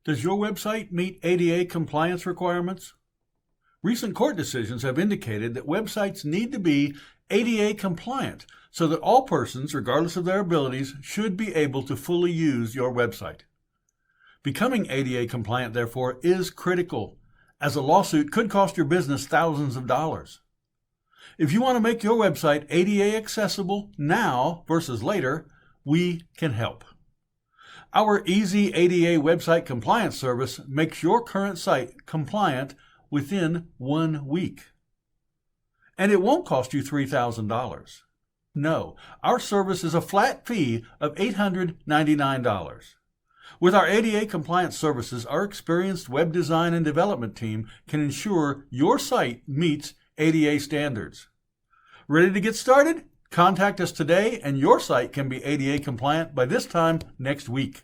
Does your website meet ADA compliance requirements? Recent court decisions have indicated that websites need to be ADA compliant so that all persons, regardless of their abilities, should be able to fully use your website. Becoming ADA compliant, therefore, is critical, as a lawsuit could cost your business thousands of dollars. If you want to make your website ADA accessible now versus later, we can help. Our easy ADA website compliance service makes your current site compliant within 1 week. And it won't cost you $3,000. No, our service is a flat fee of $899. With our ADA compliance services, our experienced web design and development team can ensure your site meets ADA standards. Ready to get started? Contact us today and your site can be ADA compliant by this time next week.